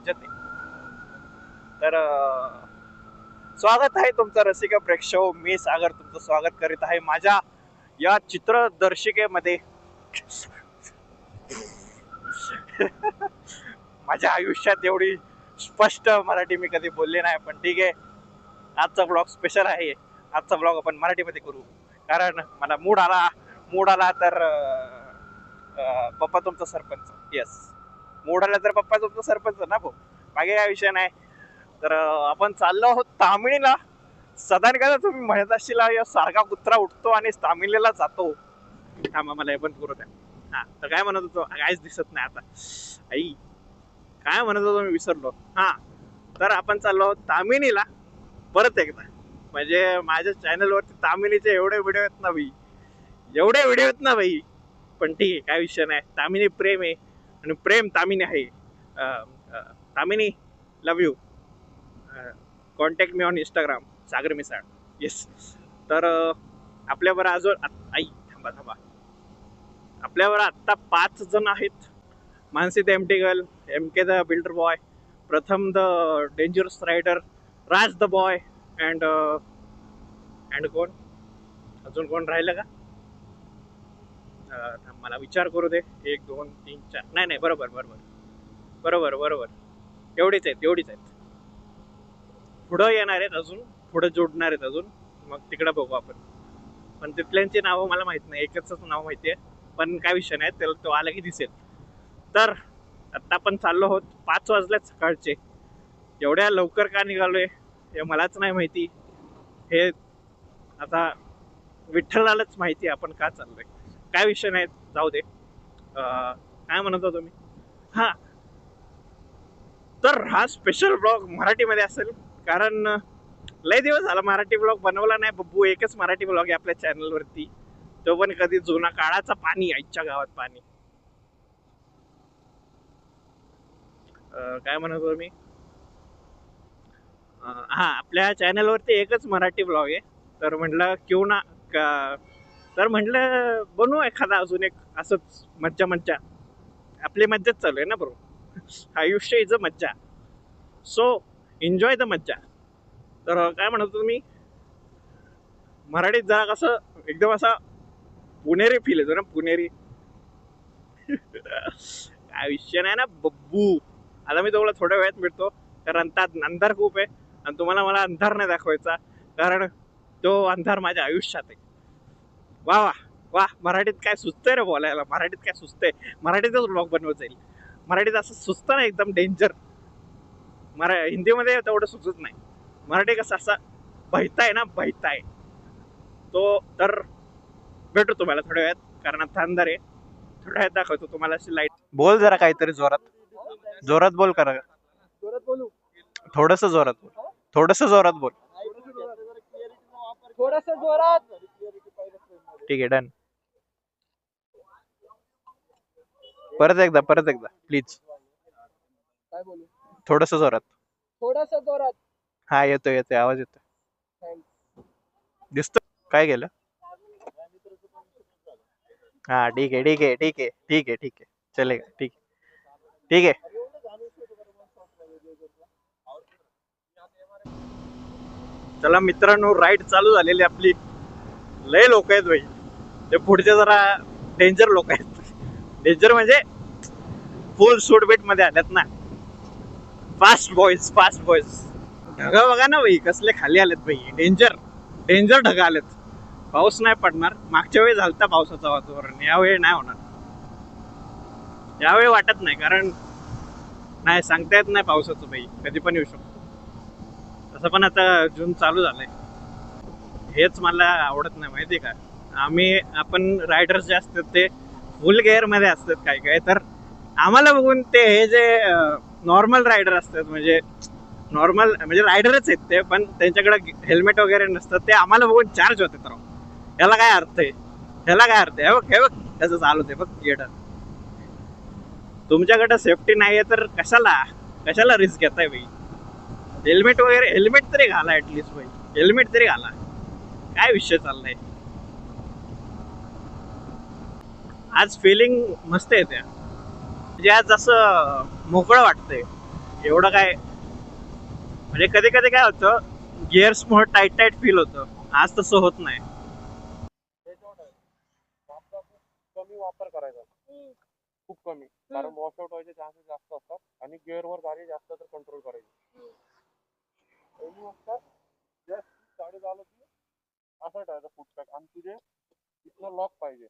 मज्जा आहे. तर स्वागत आहे तुमचं रसिका प्रेक्षक. मी सागर तुमचं स्वागत करीत आहे माझ्या या चित्रदर्शिकेमध्ये. माझ्या आयुष्यात एवढी स्पष्ट मराठी मी कधी बोलले नाही, पण ठीक आहे. आजचा ब्लॉग स्पेशल आहे. आजचा ब्लॉग आपण मराठीमध्ये करू, कारण मला मूड आला तर पप्पा तुमचा सरपंच. येस, मूड आला तर पप्पा तुमचा सरपंच ना भाऊ, मागे काय विषय नाही. तर आपण चाललो आहोत तामिळीला. साधारण का तुम्ही म्हणत असशील या सारखा कुत्रा उठतो आणि तामिळीला जातो. थांबा मला हे बंद करू द्या. हा, तर काय म्हणत होतो, काहीच दिसत नाही आता. आई काय म्हणत होतो मी विसरलो. हा, तर आपण चाललो आहोत तामिळीला परत एकदा. म्हणजे माझ्या चॅनलवरती तामिळीचे एवढे व्हिडिओ आहेत ना भाई, पण ठीक आहे, काय विषय नाही. तामिनी प्रेम आहे आणि प्रेम तामिनी आहे. Tamini love you. Contact me on Instagram Sagar Misal. Yes. तर आपल्यावर अजून आई थांबा आपल्यावर आत्ता 5 जण आहेत. Mansi the MT girl, MK the builder boy, Pratham the dangerous rider, Raj the boy and कोण अजून कोण राहिलं का? मला विचार करू दे. 1 2 3 4 नाही बरोबर एवढीच आहेत. पुढं येणार आहेत अजून, पुढं जोडणार आहेत अजून, मग तिकडं बघू आपण. पण तिथल्यांची नावं मला माहित नाही, एकच नाव माहिती आहे, पण काय विषय नाही, त्याला तो आला की दिसेल. तर आत्ता आपण चाललो आहोत. 5 वाजल्यात सकाळचे. एवढ्या लवकर का निघालोय हे मलाच नाही माहिती. हे आता विठ्ठलालाच माहिती आपण का चाललोय. काय विषय नाही, जाऊ दे. काय म्हणत होतो मी? हा, तर हा स्पेशल ब्लॉग मराठीमध्ये असेल, कारण लय दिवस झाला मराठी ब्लॉग बनवला नाही बब्बू. एकच मराठी ब्लॉग आहे आपल्या चॅनलवरती, तो पण कधी जुना काळाचा पाणी, आईच्या गावात पाणी. काय म्हणत होतो मी? हा, आपल्या चॅनलवरती एकच मराठी ब्लॉग आहे. तर म्हटलं क्यों ना का, तर म्हटलं बनवू एखादा अजून एक असंच मज्जा. आपली मज्जाच चालू आहे ना बरोबर. आयुष्य इज मज्जा, सो एन्जॉय द मज्जा. तर काय म्हणत होतो मी? मराठीत जरा कसं एकदम असा पुणेरी फील येतो ना, पुणेरी. काय विषय नाही ना बब्बू. आता मी तुम्हाला थोड्या वेळात भेटतो, कारण त्यात अंधार खूप आहे आणि तुम्हाला मला अंधार नाही दाखवायचा, कारण तो अंधार माझ्या आयुष्यात आहे. वा, मराठीत काय सुचतंय रे बोलायला. मराठीत काय सुचतंय? मराठीतच ब्लॉग बनवत जाईल. मराठीत असं सुचतं ना एकदम डेंजर. हिंदीमध्ये तेवढं सुचत नाही. मराठी कसं असा बहिताय ना, बहिताय तो. तर भेटू तुम्हाला थोड्या वेळात, कारण आता अंधार आहे. थोड्या वेळात दाखवतो तुम्हाला अशी लाईट. बोल जरा काहीतरी जोरात बोल. करा थोडस जोरात बोल. ठीक आहे, डन. परत एकदा प्लीज. थोडस जोरात. हा, येतोय आवाज येतोय. दिसतो काय गेलं? हा, ठीक आहे चलेगा. ठीक आहे. चला मित्रांनो, राईड चालू झालेली आपली. लय लोक आहेत भाई. ते पुढचे जरा डेंजर लोक आहेत. डेंजर म्हणजे फुल सूटबीट मध्ये आल्यात ना. Fast boys. ढगा बघा ना भाई, कसले खाली आलेत भाई. डेंजर ढगा आलेत. पाऊस नाही पडणार. मागच्या वेळी झालता पावसाचं वातावरण, यावेळी नाही होणार. यावेळी वाटत नाही, कारण नाही सांगता येत नाही पावसाचं भाई, कधी पण येऊ शकतो. तसं पण आता जून चालू झालंय. हेच मला आवडत नाही, माहिती का. आपण रायडर्स जे असतात ते फुल गेअर मध्ये असतात. काय तर आम्हाला बघून ते हे जे नॉर्मल रायडर असतात, म्हणजे रायडरच आहेत ते, पण त्यांच्याकडे हेल्मेट वगैरे नसतं, ते आम्हाला बघून चार्ज होते. तर ह्याला काय अर्थ आहे? हे बघ त्याचं चालू ते बघ गेड. तुमच्याकडे सेफ्टी नाहीये तर कशाला रिस्क घेताय भाई? हेल्मेट तरी घाला ऍटलिस्ट भाई. हेल्मेट तरी घाला. काय विषय चाललाय? आज फिलिंग मस्त येते. म्हणजे आज असं मोकळं वाटतंय. एवढं काय म्हणजे कधी कधी काय होतं गिअर्स मुळे टाईट टाईट फील होतं. आज तसं होत नाही. कमी वापर करायचा, खूप कमी, कारण वॉशआउट व्हायचे चान्सेस जास्त असतात आणि गिअरवर गाडी जास्त तर कंट्रोल करायची. पहिली गोष्ट जस्ट गाडी चालू की असं ठेवायचं फुटपॅक आणि तुझे इथलं लॉक पाहिजे.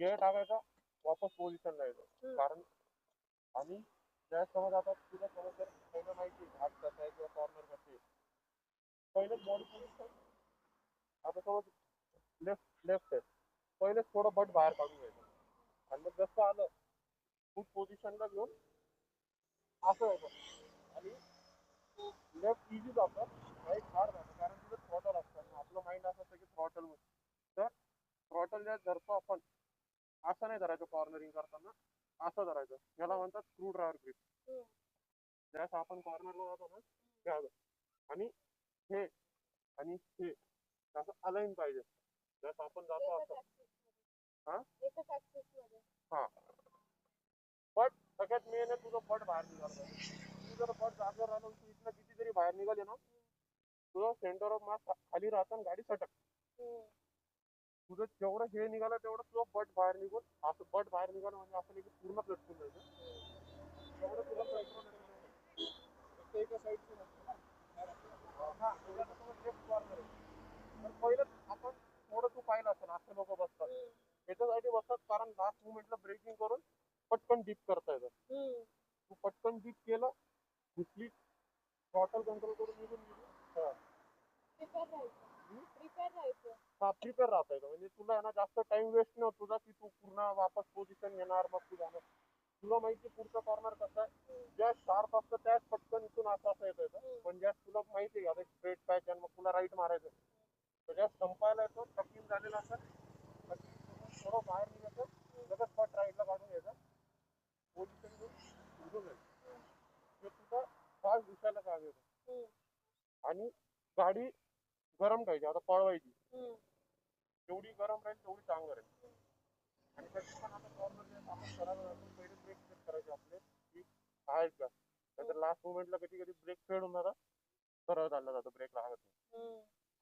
गिअर टाकायचा, वापस पोझिशन राहायचं. कारण आणि ज्या समज आता तुला समज जर पहिलं माहिती हात कसा आहे किंवा कॉर्नर कसे आहे, पहिलेच बॉडी पोझिशन, आता समज लेफ्ट आहे, पहिलेच थोडं बट बाहेर काढून घ्यायचं आणि मग जसं आलं फूट पोझिशनला घेऊन असं होतं आणि लेफ्ट इझी जातं, राईट हार्ड जातं, कारण तिथं थ्रॉटल असतं आणि आपलं माइंड असं असतं की थ्रॉटल तर थ्रॉटल ज्या धरतो आपण असं नाही धरायचं. कॉर्नरिंग करताना असं धरायचं, याला म्हणतात स्क्रू ड्रायव्हर ग्रिप. ज्यावेळेस आपण कॉर्नरला जातो ना घ्यावं आणि हे आणि हे असं अलाईन पाहिजे. ज्यावेळेस आपण जातो असं हा हा बट सगळ्यात मेन आहे तुझं बट बाहेर निघालं पाहिजे. तू जर बट जागेवर राहिलं तू इथनं किती जरी बाहेर निघाले ना तुझं सेंटर ऑफ मास खाली राहतं आणि गाडी सटक. तुझं जेवढं हे निघालं तेवढं तुझं बट बाहेर निघून असं बट बाहेर निघालं म्हणजे असं नाही की पूर्ण लटकून जायचं. तेवढं तुला कंट्रोल एका साईडचं नसतं ना. हा लेफ्ट कॉर्नर आहे तर पहिलं आपण थोडं तू पाहिलं असेल असं लोक बसतात. याच्यासाठी बसतात कारण लास्ट मुमेंटला ब्रेकिंग करून पटकन डीप करता येतं. तू पटकन डीप केलं घुसली टोटल कंट्रोल करून निघून गेली. हा प्रिपेअर राहता येतं म्हणजे तुला ना जास्त टाइम वेस्ट नाही होत तुझा की तू पूर्ण वापस पोझिशन घेणार मग तू जाणार. तुला माहिती पुढचा कॉर्नर कसा आहे, ज्या शार्प असतं त्याच पटकन इथून असं येतं. पण ज्या तुला माहिती आहे आता स्ट्रेट पॅच आणि मग तुला राईट मारायचं तर ज्या संपायला येतो टकिंग झालेला असं थोडं बाहेर निघायचं लगेच पट राईटला काढून घ्यायचं पोझिशन घेऊन उडून जायचं. ते तुझं फास्ट दिसायला काम येतं आणि गाडी गरम पाहिजे. आता पळवायची जेवढी गरम राहील तेवढी चांगलं राहील. आणि कधी पण आता कॉर्नर आपण करायला जातो पहिले ब्रेक चेक करायचे आपले की आहेत का, नाहीतर लास्ट मोमेंटला कधी कधी ब्रेक फेड होऊन जातात, सरळ चालला जातो, ब्रेक लागत नाही,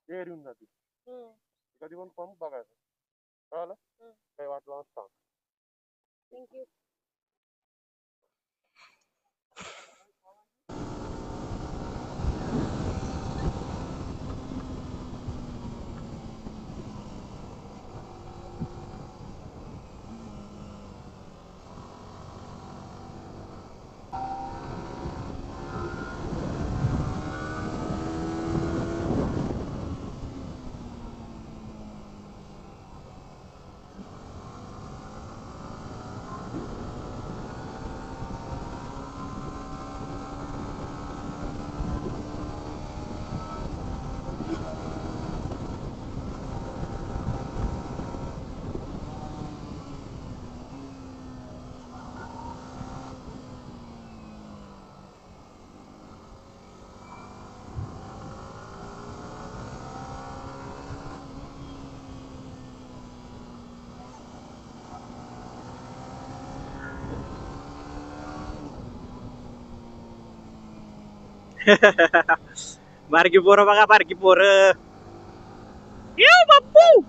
एअर येऊन जाते. कधी पण पंप बघायचं. कळालं? काही वाटलं सांग. थँक्यू. बारकी पोरं बघा, बारकी पोरं. येऊ बाप्पू.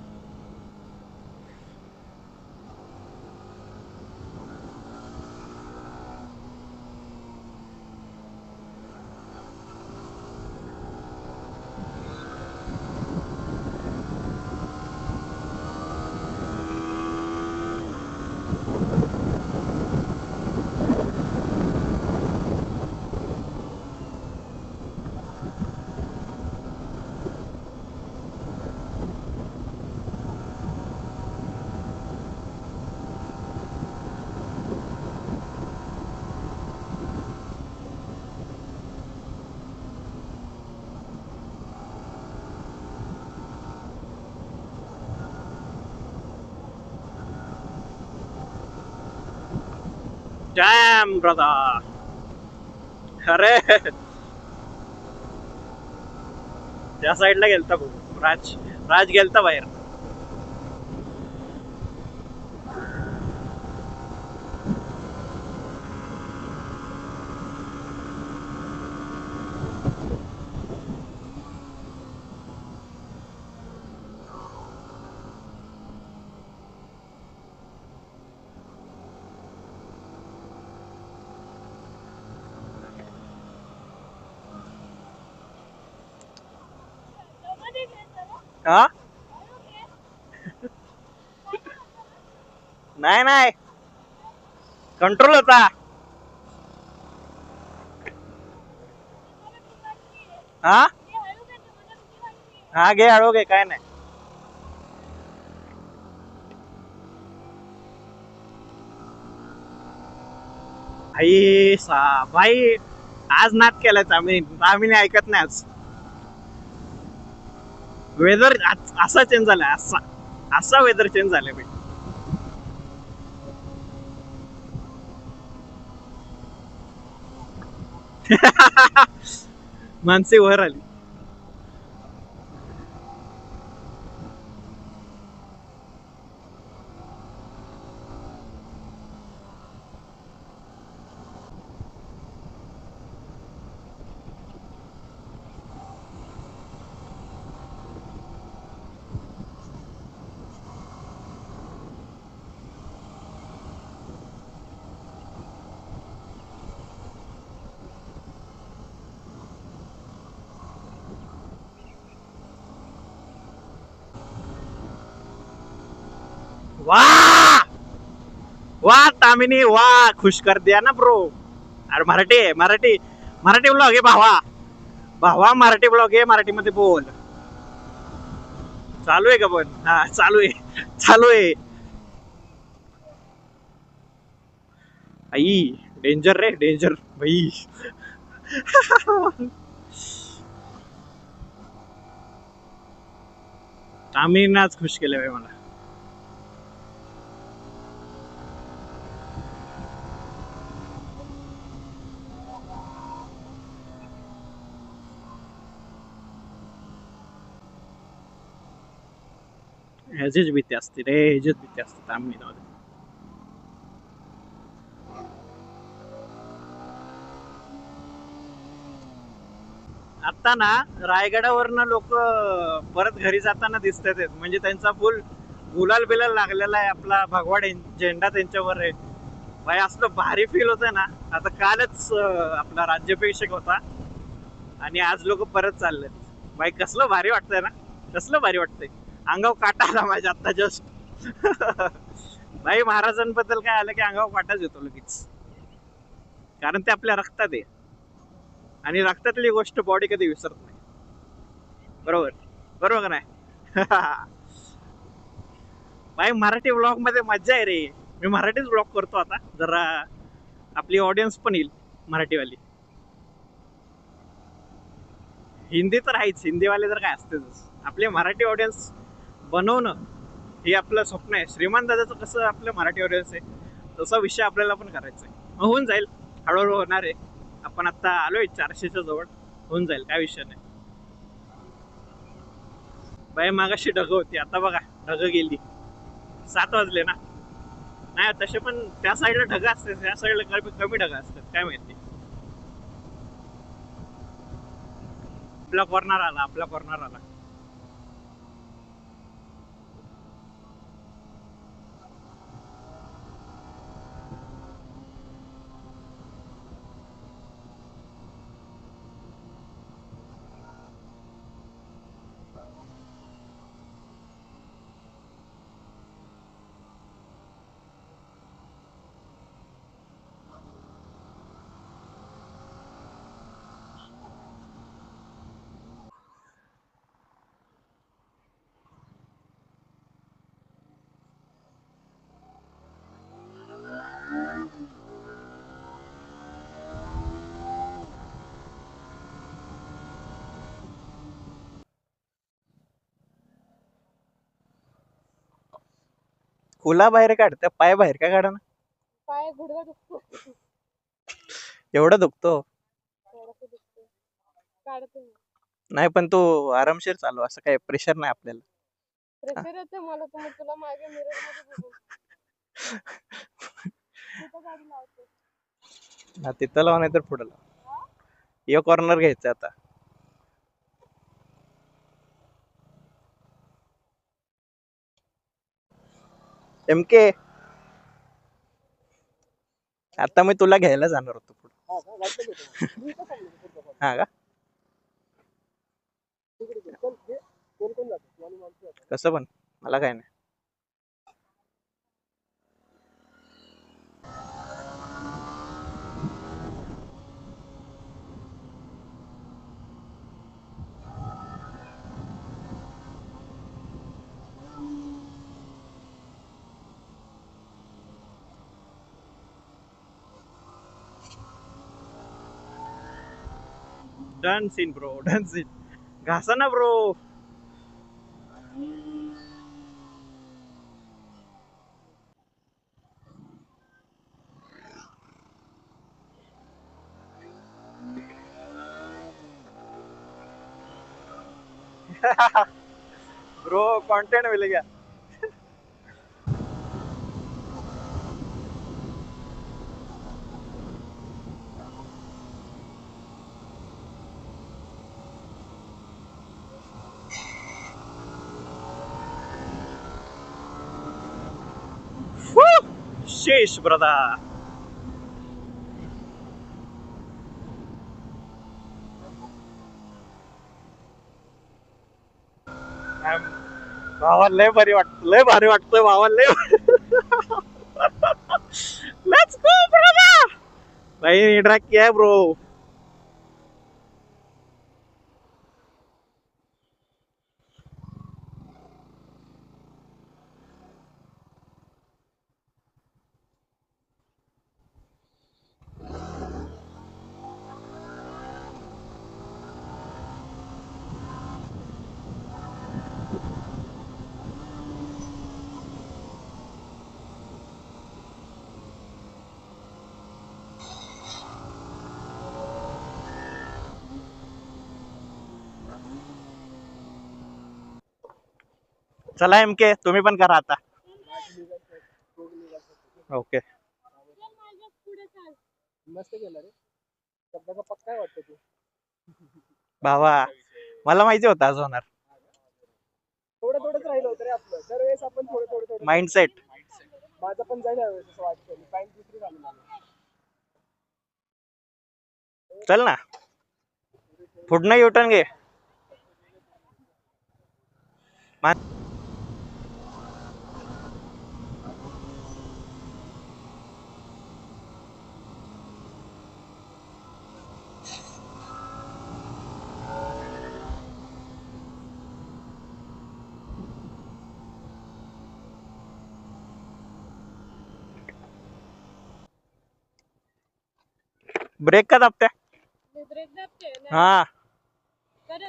Damn, brother. अरे त्या साईडला गेलता भाऊ. राज गेलता बाहेर. हा नाही नाही कंट्रोल होता. हा हा घे हळू घे काय नाही. भाई आज नाद केलाय आम्ही ऐकत नाही आज. वेदर असा चेंज झालाय असा असा वेदर चेंज झालाय भाई. मानसी वर आली. वाह वाह तामिनी वाह खुश कर दिया ना ब्रो. अरे मराठी आहे मराठी. मराठी ब्लॉग आहे भावा. भावा मराठी ब्लॉग आहे मराठीमध्ये बोल. चालू आहे का पण हा चालू आहे चालू आहे. आई डेंजर रे डेंजर भाई. तामिनीने आज खुश केलं भाई मला. ह्याचीच भीती असते रे ह्याचीच भीती असते तामिनीमध्ये. आता ना रायगडावरनं लोक परत घरी जाताना दिसतात म्हणजे त्यांचा फुल गुलाल बिलाल लागलेला आहे. आपला भगवा झेंडा त्यांच्यावर आहे भाई. असलं भारी फील होतंय ना. आता कालच आपला राज्याभिषेक होता आणि आज लोक परत चाललेत भाई. कसलं भारी वाटतंय ना कसलं भारी वाटतंय. अंगावर काटा आला माझ्या आता जस्ट. भाई महाराजांबद्दल काय आलं की अंगावर काटाच येतो लगेच. कारण ते आपल्या रक्तात आहे आणि रक्तातली गोष्ट बॉडी कधी विसरत नाही. बरोबर बरोबर का नाही. भाई मराठी ब्लॉग मध्ये मज्जा आहे रे. मी मराठीच ब्लॉग करतो आता जरा आपली ऑडियन्स पण येईल मराठीवाली. हिंदी तर आहेच हिंदीवाले तर काय असतेच. आपले मराठी ऑडियन्स बनवणं हे आपलं स्वप्न आहे. श्रीमान दादाचं कसं आपलं मराठी ऑडियन्स आहे तसा विषय आपल्याला पण करायचा आहे. होऊन जाईल हळूहळू होणार आहे. आपण आता आलोय 400च्या जवळ. होऊन जाईल काय विषय नाही. बाई मागाशी ढग होती आता बघा ढग गेली. 7 वाजले ना. नाही तसे पण त्या साईडला ढग असते त्या साईडला कमी ढग असतात काय माहिती. आपला कॉर्नर आला आपला कॉर्नर आला. खुला बाहेर काढ त्या पाय बाहेर काय काढा ना. पाय गुडघा दुखतो. एवढा दुखतो. थोडंसं दुखतो. काढते मी. नाही पण तू आरामशीर चालू असं काही प्रेशर नाही आपल्याला. प्रेशर येते मला तर मग तुला मागे मिरर मध्ये बघून. कुठं गाडी लावते. हा तिथं लाव नाही तर पुढे लाव. यो कॉर्नर घ्यायचा आता. एमके आता मी तुला घ्यायला जाणार होतो पुढे. हा का गाडीला घेतो मी इथं थांबलो पुढच्या हा का तिकडे चल कोण कोण जातो कसं पण मला काय नाही. Done scene bro, done scene. घासा ना ब्रो. ब्रो कंटेंट मिल गया. Sheesh, brother. भावा लय भारी वाटतंय भावा लय. Let's go brother. भाई ट्रॅक किया है ब्रो. चला एम के तुम्ही पण करा आता. ओके. मस्त केलं रे. शब्दाचा पक्का वाटतं तू. भावा मला माहिती होतं आज होणार. थोडंच राहिलं होतं रे आपलं. दरवेळेस आपण थोडं माइंडसेट. माझं पण जाईल यावेळेस असं वाटतं. टाइम दुसरी झाली मला. चल ना पुढनं युटर्न घे. ब्रेक का दाबते. ब्रेक दाबते हा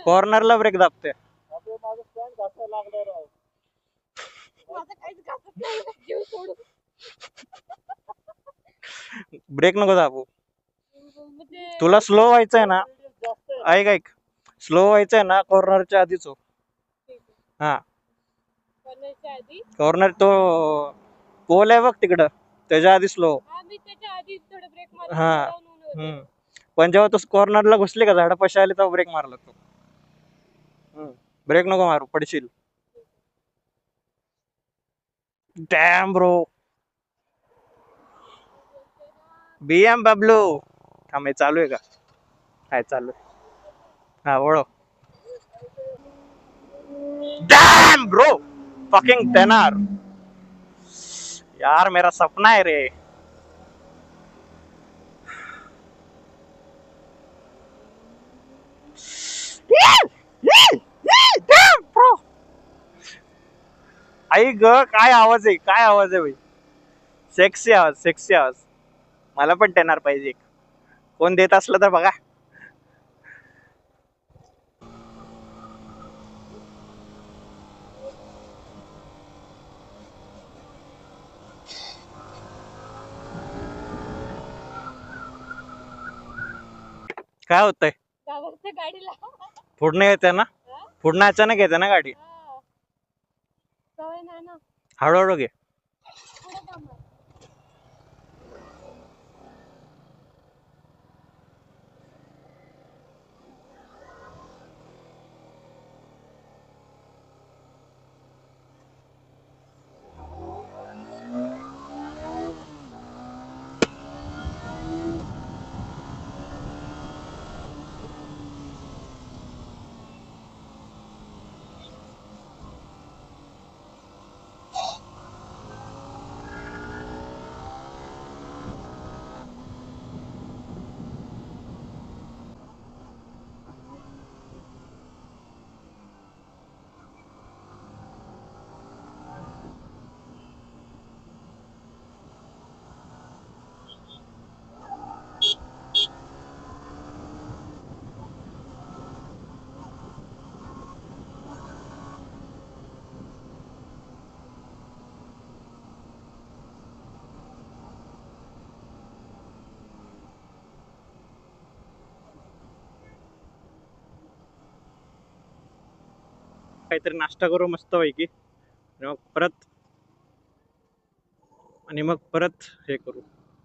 कॉर्नरला ब्रेक दाबते. माझं स्टँड घासायला लागलं राव. माझं काहीच घासत नाही. जीव सोडून ब्रेक नको दाबू. म्हणजे तुला स्लो व्हायचंय ना. ऐक स्लो व्हायचंय ना कॉर्नरच्या आधीच हो. हा करण्याच्या आधी कॉर्नर तो पोल आहे बघ तिकडं त्याच्या आधी स्लो. मी त्याच्या आधी थोडं ब्रेक हा. मारून पण जेव्हा तू कॉर्नरला घुसली का झाडापाशी आली तेव्हा ब्रेक मारला तू. ब्रेक नको मारू पडशील. Dam bro. बीएम बबलू थांब चालू आहे का. काय चालू आहे. हा ओळख. Damn bro fucking tenor. यार मेरा सपना है रे. आई ग काय आवाज आहे भाई. सेक्सी आवाज. मला पण टेनर पाहिजे. कोण देत असलं तर बघा. काय होतंय. गाडीला पुढणं येते ना. पुढणं अचानक येते ना गाडी. सवय नाही ना. हळूहळू घे. पुढे थांबा. काहीतरी नाश्ता करू मस्त पैकी आणि मग परत हे करू,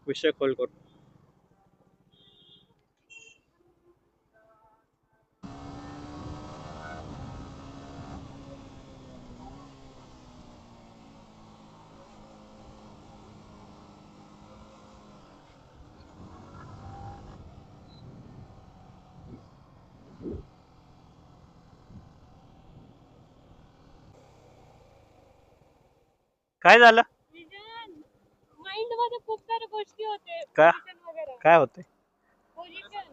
विषय खोल करू. काय झालं? माइंड मध्ये खूप साऱ्या गोष्टी होते. का? Position वगैरे. काय होते? Position.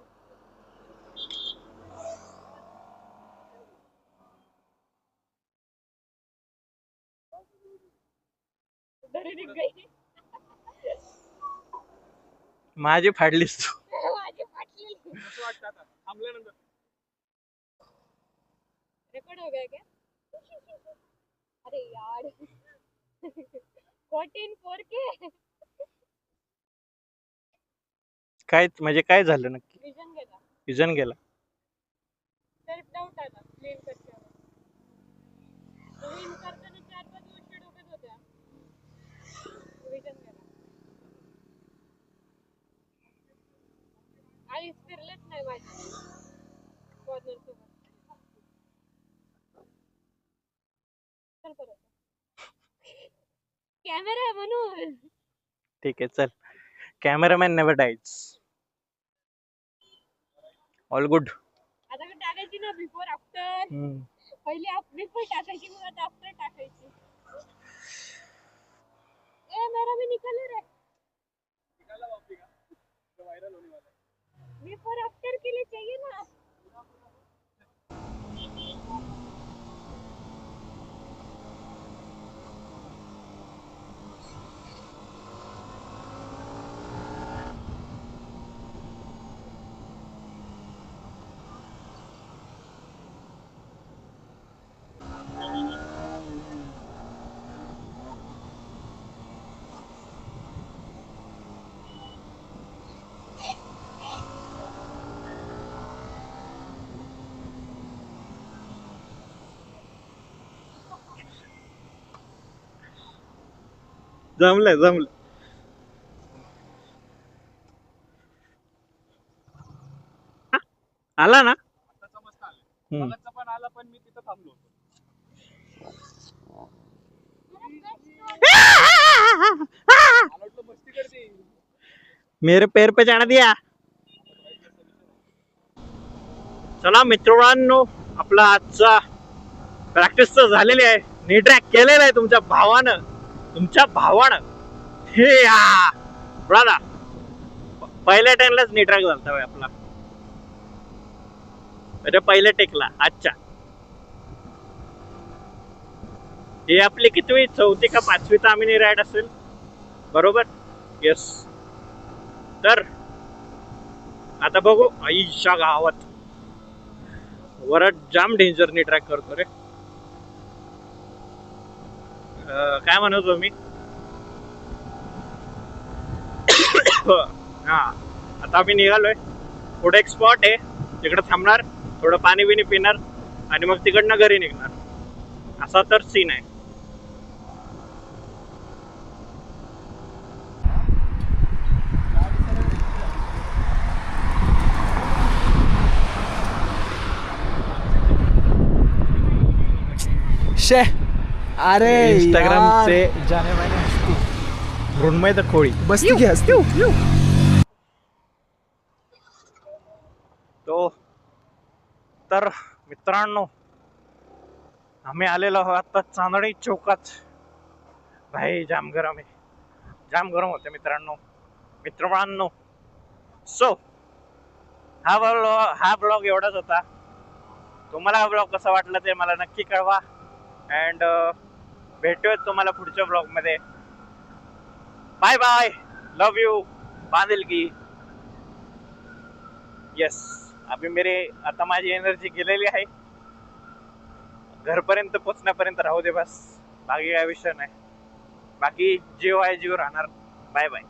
उधर ही दिख गई. माझी फाडलीस तू. माझी फाटलेली. कसं वाटतं आता थांबल्यानंतर? रिकॉर्ड हो गया क्या? अरे यार. 14 4K. काय म्हणजे काय झालं नक्की? विजन गेला. विजन गेला. सेल्फ डाऊट आला क्लीन करताना. क्लीन करताना 4-5 गोष्टी डोक्यात होत्या. विजन गेला. आई फिरलेच नाही माझी. कॉर्नर सोबत. चल परत. कॅमेरा आहे म्हणून. ठीक आहे चल. Cameraman never dies. All good. आता मी टाकायची ना बिफोर आफ्टर. पहिले बिफोर टाकायची मग आता आफ्टर टाकायची. ए मेरा भी निकल रे. निकाला वापी का? तो व्हायरल होने वाला है. बिफोर आफ्टर के लिए चाहिए ना. जमलं. आला ना? आताचा मस्त आलं. मगाचा पण आला पण मी तिथं थांबलो होतो. मला वाटलं मस्ती करते. मेरे पैर पे जाना दिया. चला मित्रांनो, आपला आजचा प्रॅक्टिस तर झालेली आहे. नी ट्रॅक केलेला आहे तुमच्या भावानं. हे या ब्रादा पहिल्या टाइमलाच नी ट्रॅक झालता होय आपला. अरे पहिल्या टेकला. अच्छा, ही आपली कितवी 4थी का 5वी तामिनी राईड असेल बरोबर. येस. तर आता बघू. आईच्या गावात वरच जाम डेंजरनी ट्रॅक करतो रे. काय म्हणतो मी. हा आता आम्ही निघालोय. पुढे एक स्पॉट आहे तिकडे थांबणार, थोडं पाणी बिनी पिणार आणि मग तिकडनं घरी निघणार. असा तर सीन आहे. शे अरे इंस्टाग्रामचे जाने माने हस्ती मृण्मय द खोळी बसती की हसती. तो तर मित्रांनो, आम्ही आलेलो आहोत आता चांदणी चौकात. भाई जाम गरम आहे. जाम गरम होते मित्रांनो. सो हा ब्लॉग एवढाच होता. तुम्हाला हा ब्लॉग कसा वाटला ते मला नक्की कळवा. अँड भेटूयात तुम्हाला पुढच्या ब्लॉग मध्ये. Bye bye. Love you. बांधिल की. येस. आता माझी एनर्जी गेलेली आहे. घरपर्यंत पोचण्यापर्यंत राहू दे बस. बाकी काय विषय नाही. बाकी जीव आहे जीव राहणार. Bye bye.